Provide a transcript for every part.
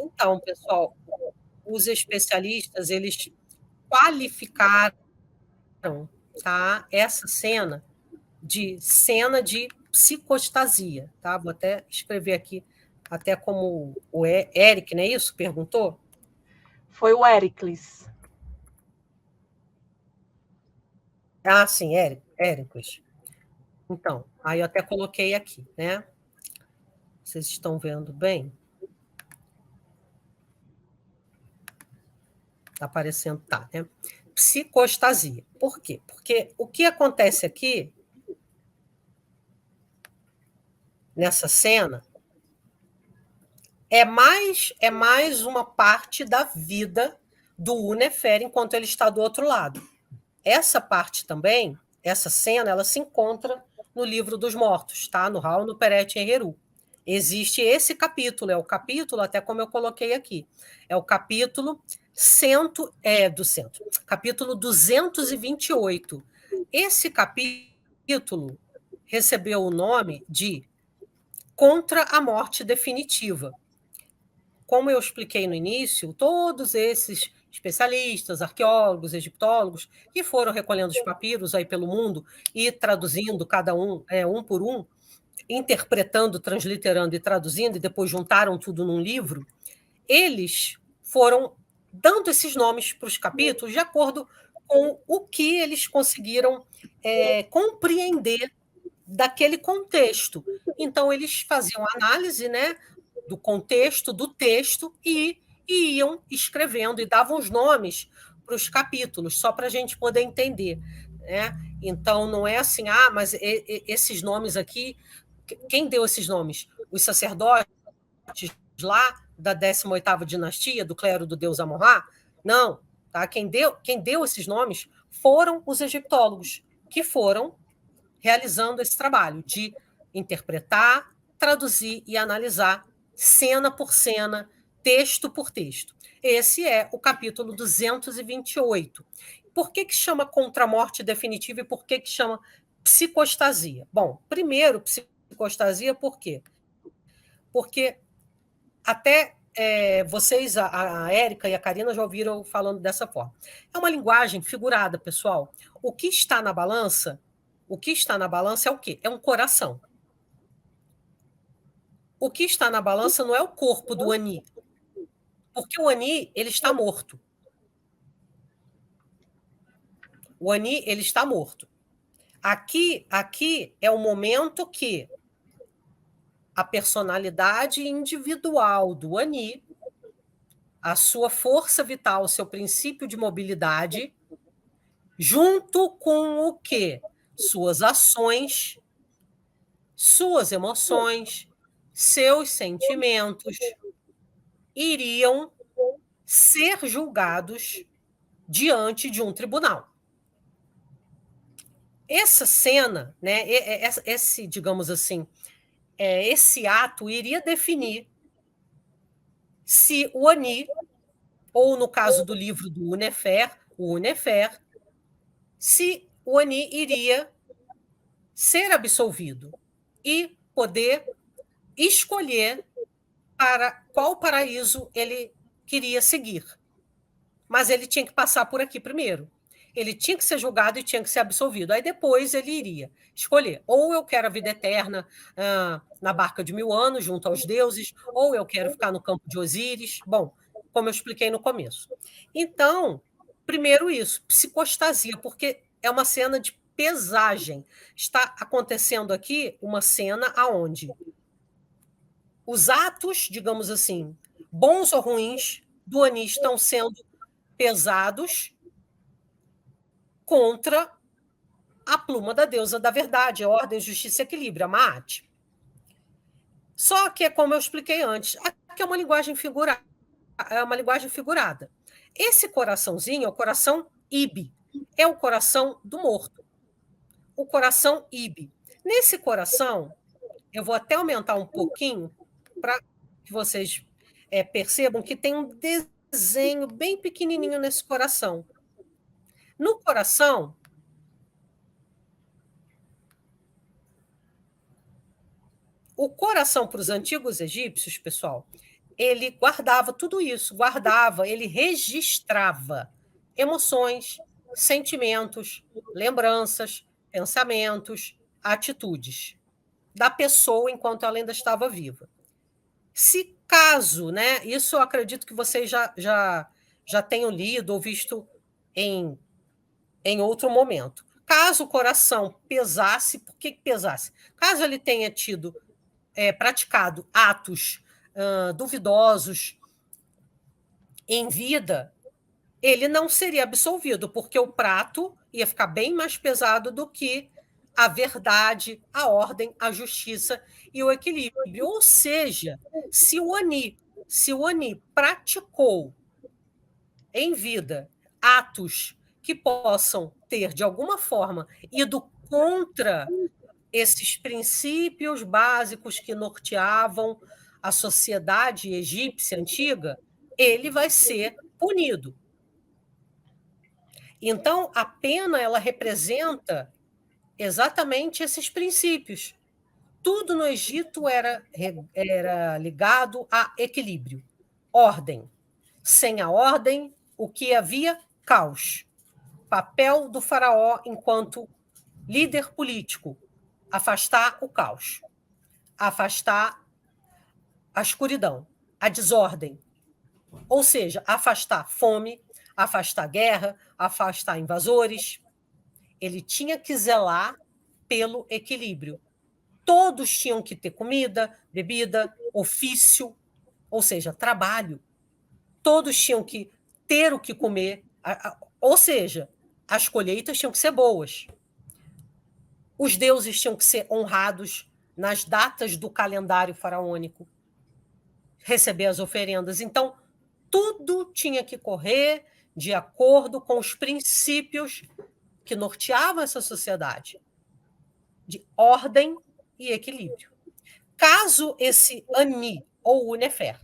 Então, pessoal, os especialistas, eles qualificaram, tá, essa cena de psicostasia, tá? Vou até escrever aqui, até como o Eric, não é isso? Perguntou? Foi o Éricles. Ah, sim, Éricles. Então, aí eu até coloquei aqui, né? Vocês estão vendo bem? Está aparecendo, tá, né? Psicostasia. Por quê? Porque o que acontece aqui, nessa cena, é mais uma parte da vida do Unefer enquanto ele está do outro lado. Essa parte também, essa cena, ela se encontra no livro dos mortos, tá? No Hal, no Peret em Heru. Existe esse capítulo, é o capítulo, até como eu coloquei aqui, é o capítulo capítulo 228. Esse capítulo recebeu o nome de Contra a Morte Definitiva. Como eu expliquei no início, todos esses especialistas, arqueólogos, egiptólogos, que foram recolhendo os papiros aí pelo mundo e traduzindo cada um, um por um, interpretando, transliterando e traduzindo, e depois juntaram tudo num livro, eles foram dando esses nomes para os capítulos de acordo com o que eles conseguiram compreender daquele contexto. Então, eles faziam análise, né, do contexto, do texto, e iam escrevendo e davam os nomes para os capítulos, só para a gente poder entender. Né? Então, não é assim, mas esses nomes aqui, quem deu esses nomes? Os sacerdotes lá da 18ª dinastia, do clero do deus Amon-Ra? Não. Tá? Quem deu esses nomes foram os egiptólogos, que foram realizando esse trabalho de interpretar, traduzir e analisar cena por cena, texto por texto. Esse é o capítulo 228. Por que chama Contra-Morte Definitiva e por que chama psicostasia? Bom, primeiro, psicostasia por quê? Porque até vocês, a Érica e a Karina, já ouviram falando dessa forma. É uma linguagem figurada, pessoal. O que está na balança é o quê? É um coração. O que está na balança não é o corpo do Ani, porque o Ani, ele está morto. O Ani, ele está morto. Aqui é o momento que a personalidade individual do Ani, a sua força vital, o seu princípio de mobilidade, junto com o quê? Suas ações, suas emoções, seus sentimentos iriam ser julgados diante de um tribunal. Essa cena, né, esse, digamos assim, esse ato iria definir se o Ani, ou no caso do livro do o Unefer, se o Ani iria ser absolvido e poder escolher para qual paraíso ele queria seguir. Mas ele tinha que passar por aqui primeiro. Ele tinha que ser julgado e tinha que ser absolvido. Aí depois ele iria escolher. Ou eu quero a vida eterna na barca de 1000 anos, junto aos deuses, ou eu quero ficar no campo de Osíris. Bom, como eu expliquei no começo. Então, primeiro isso, psicostasia, porque é uma cena de pesagem. Está acontecendo aqui uma cena aonde os atos, digamos assim, bons ou ruins, do Ani estão sendo pesados contra a pluma da deusa da verdade, ordem, justiça e equilíbrio, a Maat. Só que, como eu expliquei antes, aqui é uma linguagem figurada. Esse coraçãozinho é o coração Ibi, é o coração do morto, o coração Ibi. Nesse coração, eu vou até aumentar um pouquinho para que vocês percebam que tem um desenho bem pequenininho nesse coração. No coração, o coração para os antigos egípcios, pessoal, ele guardava tudo isso, guardava, ele registrava emoções, sentimentos, lembranças, pensamentos, atitudes da pessoa enquanto ela ainda estava viva. Se caso, né, isso eu acredito que vocês já tenham lido ou visto em outro momento. Caso o coração pesasse, por que pesasse? Caso ele tenha tido, praticado atos duvidosos em vida, ele não seria absolvido, porque o prato ia ficar bem mais pesado do que a verdade, a ordem, a justiça e o equilíbrio. Ou seja, se o Ani praticou em vida atos que possam ter, de alguma forma, ido contra esses princípios básicos que norteavam a sociedade egípcia antiga, ele vai ser punido. Então, a pena ela representa exatamente esses princípios. Tudo no Egito era ligado a equilíbrio, ordem. Sem a ordem, o que havia? Caos. Papel do faraó enquanto líder político: afastar o caos, afastar a escuridão, a desordem. Ou seja, afastar fome, afastar guerra, afastar invasores. Ele tinha que zelar pelo equilíbrio. Todos tinham que ter comida, bebida, ofício, ou seja, trabalho. Todos tinham que ter o que comer, ou seja, as colheitas tinham que ser boas. Os deuses tinham que ser honrados nas datas do calendário faraônico, receber as oferendas. Então, tudo tinha que correr de acordo com os princípios que norteavam essa sociedade, de ordem e equilíbrio. Caso esse Ani ou o Nefer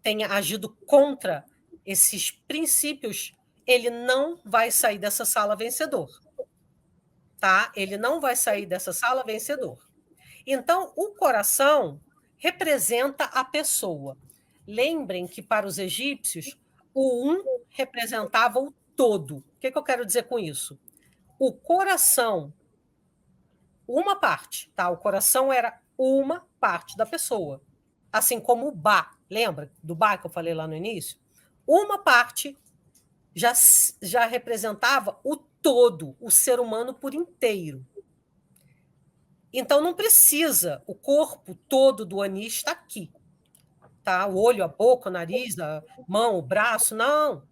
tenha agido contra esses princípios, ele não vai sair dessa sala vencedor. Tá? Ele não vai sair dessa sala vencedor. Então, o coração representa a pessoa. Lembrem que, para os egípcios, o representava o todo. O que eu quero dizer com isso? O coração, uma parte, tá? O coração era uma parte da pessoa. Assim como o Ba, lembra do Ba que eu falei lá no início? Uma parte já representava o todo, o ser humano por inteiro. Então, não precisa, o corpo todo do Ani está aqui. Tá? O olho, a boca, o nariz, a mão, o braço, não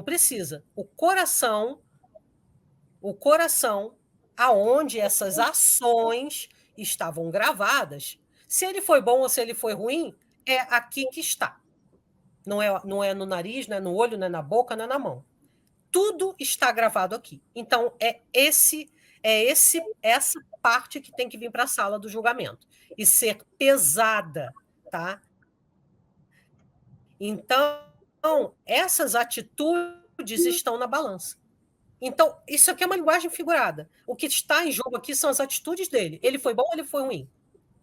precisa. O coração, aonde essas ações estavam gravadas, se ele foi bom ou se ele foi ruim, é aqui que está. Não é no nariz, não é no olho, não é na boca, não é na mão. Tudo está gravado aqui. Então, essa parte que tem que vir para a sala do julgamento e ser pesada, tá? Então, essas atitudes estão na balança. Então, isso aqui é uma linguagem figurada. O que está em jogo aqui são as atitudes dele. Ele foi bom ou ele foi ruim?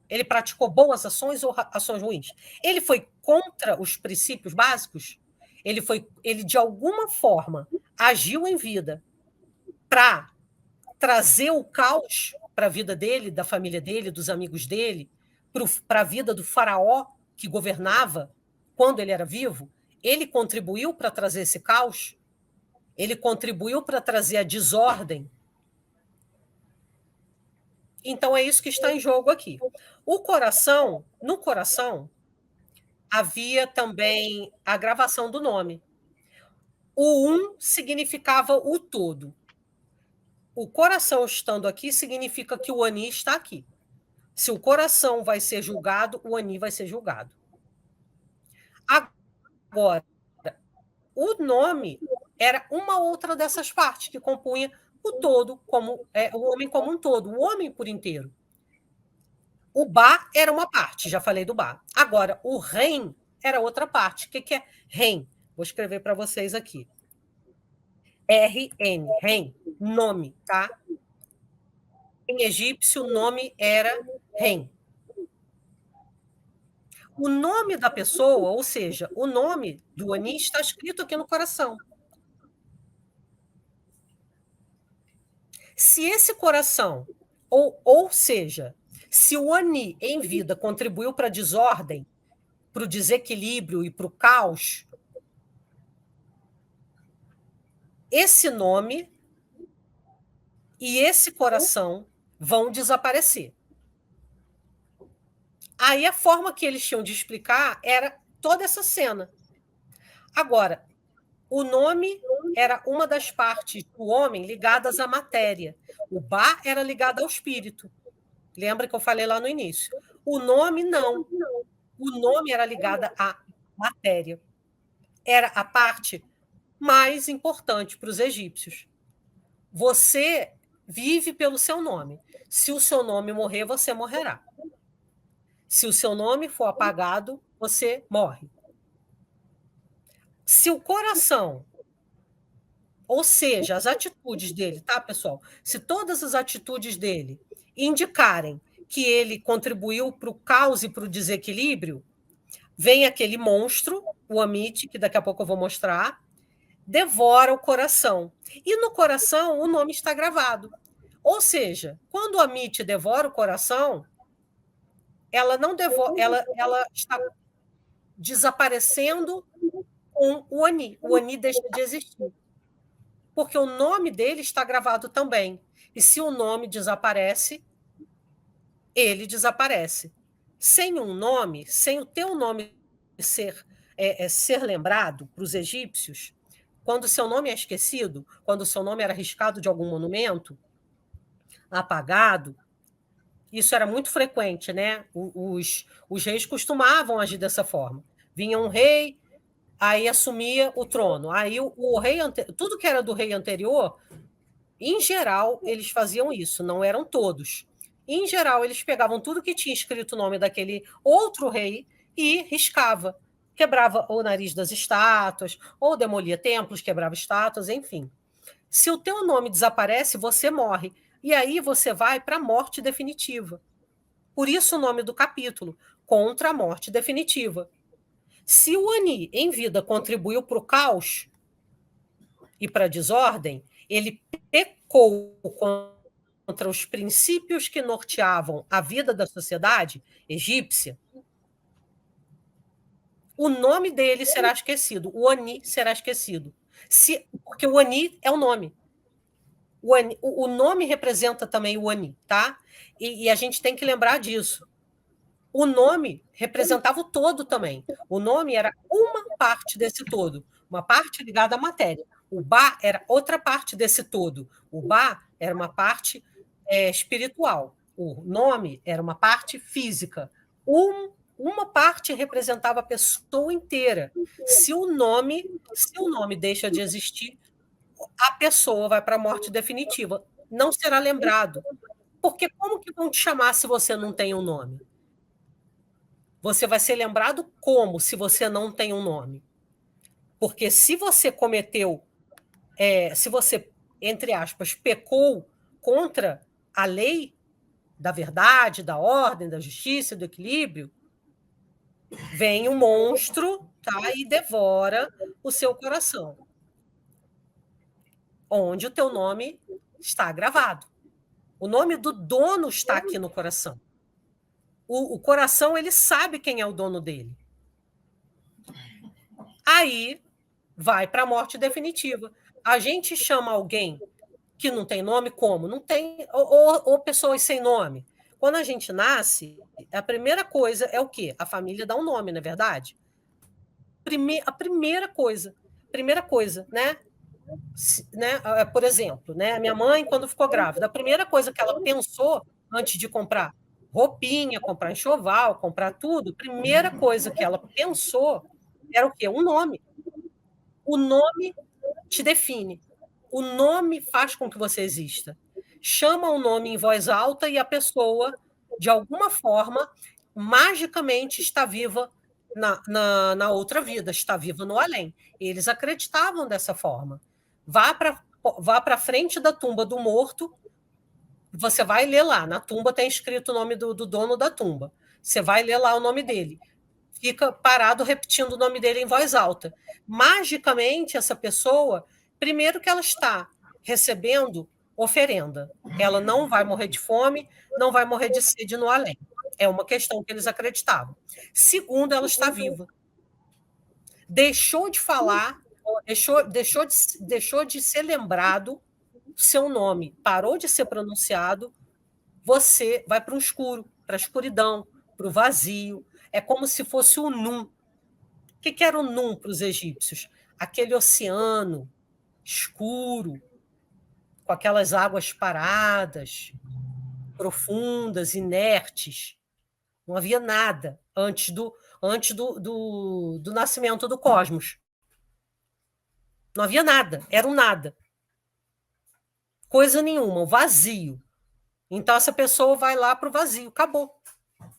Ele praticou boas ações ou ações ruins? Ele foi contra os princípios básicos? Ele de alguma forma, agiu em vida para trazer o caos para a vida dele, da família dele, dos amigos dele, para a vida do faraó que governava quando ele era vivo? Ele contribuiu para trazer esse caos? Ele contribuiu para trazer a desordem? Então, é isso que está em jogo aqui. No coração, havia também a gravação do nome. O significava o todo. O coração estando aqui significa que o Ani está aqui. Se o coração vai ser julgado, o Ani vai ser julgado. Agora, o nome era uma outra dessas partes que compunha o todo, o homem como um todo, o homem por inteiro. O Ba era uma parte, já falei do Ba. Agora, o Ren era outra parte. O que é Ren? Vou escrever para vocês aqui. RN, Ren, nome, tá? Em egípcio, o nome era Ren. O nome da pessoa, ou seja, o nome do Oni está escrito aqui no coração. Se esse coração, ou seja, se o Oni em vida contribuiu para a desordem, para o desequilíbrio e para o caos, esse nome e esse coração vão desaparecer. Aí a forma que eles tinham de explicar era toda essa cena. Agora, o nome era uma das partes do homem ligadas à matéria. O Ba era ligado ao espírito. Lembra que eu falei lá no início? O nome, não. O nome era ligado à matéria. Era a parte mais importante para os egípcios. Você vive pelo seu nome. Se o seu nome morrer, você morrerá. Se o seu nome for apagado, você morre. Se o coração, ou seja, as atitudes dele, tá, pessoal? Se todas as atitudes dele indicarem que ele contribuiu para o caos e para o desequilíbrio, vem aquele monstro, o Amit, que daqui a pouco eu vou mostrar, devora o coração. E no coração o nome está gravado. Ou seja, quando o Amit devora o coração, ela não devora, ela está desaparecendo com o Oni. O Oni deixa de existir. Porque o nome dele está gravado também. E se o nome desaparece, ele desaparece. Sem um nome, sem o teu nome ser lembrado para os egípcios, quando o seu nome é esquecido, quando o seu nome era riscado de algum monumento, apagado, isso era muito frequente, né? Os reis costumavam agir dessa forma. Vinha um rei, aí assumia o trono. Aí o rei, tudo que era do rei anterior, em geral, eles faziam isso, não eram todos. Em geral, eles pegavam tudo que tinha escrito o nome daquele outro rei e riscava. Quebrava o nariz das estátuas, ou demolia templos, quebrava estátuas, enfim. Se o teu nome desaparece, você morre. E aí você vai para a morte definitiva. Por isso o nome do capítulo, Contra a Morte Definitiva. Se o Ani, em vida, contribuiu para o caos e para a desordem, ele pecou contra os princípios que norteavam a vida da sociedade egípcia, o nome dele será esquecido, o Ani será esquecido. Porque o Ani é o nome. O nome representa também o Ani, tá? E a gente tem que lembrar disso. O nome representava o todo também. O nome era uma parte desse todo, uma parte ligada à matéria. O Ba era outra parte desse todo. O Ba era uma parte espiritual. O nome era uma parte física. Uma parte representava a pessoa inteira. Se o nome deixa de existir, a pessoa vai para a morte definitiva. Não será lembrado. Porque como que vão te chamar se você não tem um nome? Você vai ser lembrado como se você não tem um nome? Porque se você cometeu, se você, entre aspas, pecou contra a lei da verdade, da ordem, da justiça, do equilíbrio, vem um monstro, tá, e devora o seu coração, onde o teu nome está gravado. O nome do dono está aqui no coração. O coração, ele sabe quem é o dono dele. Aí vai para a morte definitiva. A gente chama alguém que não tem nome como? Não tem, ou pessoas sem nome. Quando a gente nasce, a primeira coisa é o quê? A família dá um nome, não é verdade? A primeira coisa, né? Por exemplo, né? Minha mãe, quando ficou grávida, a primeira coisa que ela pensou antes de comprar roupinha, comprar enxoval, comprar tudo, a primeira coisa que ela pensou era o quê? Um nome. O nome te define. O nome faz com que você exista. Chama o nome em voz alta e a pessoa, de alguma forma, magicamente está viva na outra vida, está viva no além. Eles acreditavam dessa forma. Vá para a frente da tumba do morto, você vai ler lá. Na tumba tem escrito o nome do dono da tumba. Você vai ler lá o nome dele. fica parado repetindo o nome dele em voz alta. Magicamente, essa pessoa, primeiro que ela está recebendo oferenda. Ela não vai morrer de fome, não vai morrer de sede no além. É uma questão que eles acreditavam. Segundo, ela está viva. Deixou de falar, deixou de ser lembrado, seu nome parou de ser pronunciado, você vai para o escuro, para a escuridão, para o vazio. É como se fosse o Num. O que era o Num para os egípcios? Aquele oceano escuro, com aquelas águas paradas, profundas, inertes. Não havia nada antes do nascimento do cosmos. Não havia nada, era um nada. Coisa nenhuma, um vazio. Então, essa pessoa vai lá para o vazio, acabou.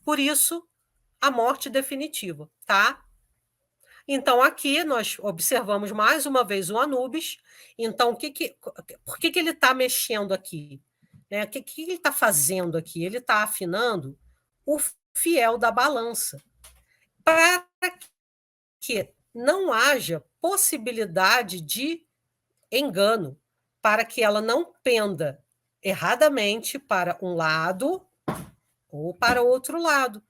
Por isso, a morte definitiva, tá? Então, aqui nós observamos mais uma vez o Anubis. Então, por que ele está mexendo aqui? Né? O que ele está fazendo aqui? Ele está afinando o fiel da balança, para que não haja possibilidade de engano, para que ela não penda erradamente para um lado ou para outro lado.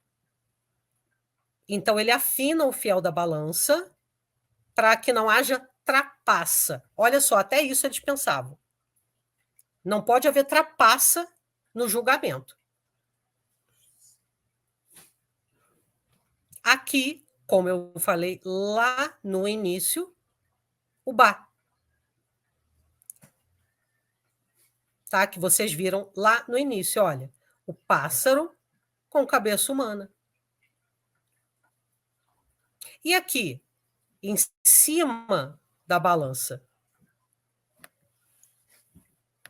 Então, ele afina o fiel da balança para que não haja trapaça. Olha só, até isso eles pensavam. Não pode haver trapaça no julgamento. Aqui, como eu falei lá no início, o Ba. Tá? Que vocês viram lá no início, olha. O pássaro com cabeça humana. E aqui, em cima da balança,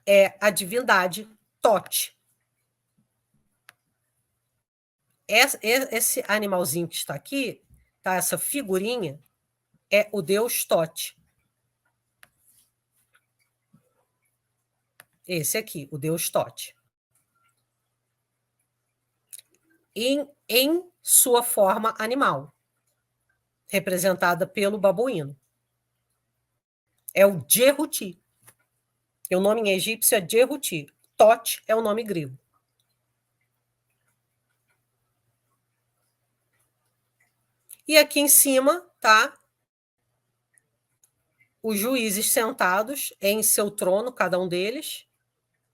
é a divindade Tote. Esse animalzinho que está aqui, tá? Essa figurinha, é o deus Tote. Esse aqui, o deus Tote. Em sua forma animal, representada pelo babuíno. É o Djehuti. O nome em egípcio é Djehuti. Tote é o nome grego. E aqui em cima, tá? Os juízes sentados em seu trono, cada um deles.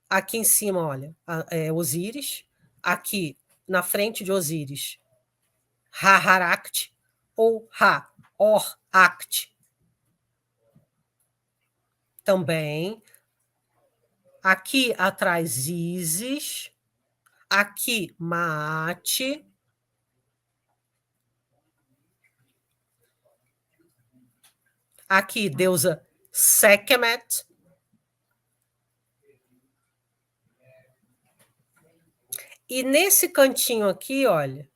Aqui em cima, olha, Osíris. Aqui, na frente de Osíris, Ra-Harakht ou Ra-Or-Akht. Também. Aqui atrás, Ísis. Aqui, Maat. Aqui, deusa Sekhmet. E nesse cantinho aqui, olha,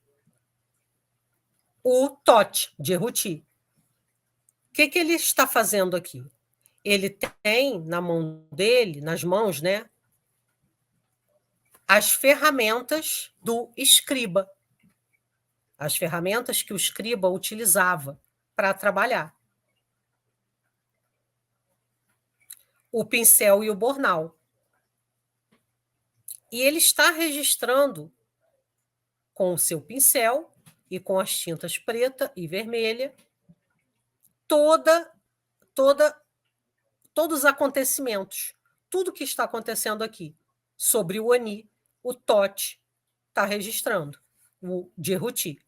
o Tote, Djehuti. O que ele está fazendo aqui? Ele tem na mão dele, nas mãos, né, as ferramentas do escriba. As ferramentas que o escriba utilizava para trabalhar. O pincel e o bornal. E ele está registrando com o seu pincel e com as tintas preta e vermelha todos os acontecimentos, tudo que está acontecendo aqui sobre o Ani, o Tote está registrando, o Djehuti.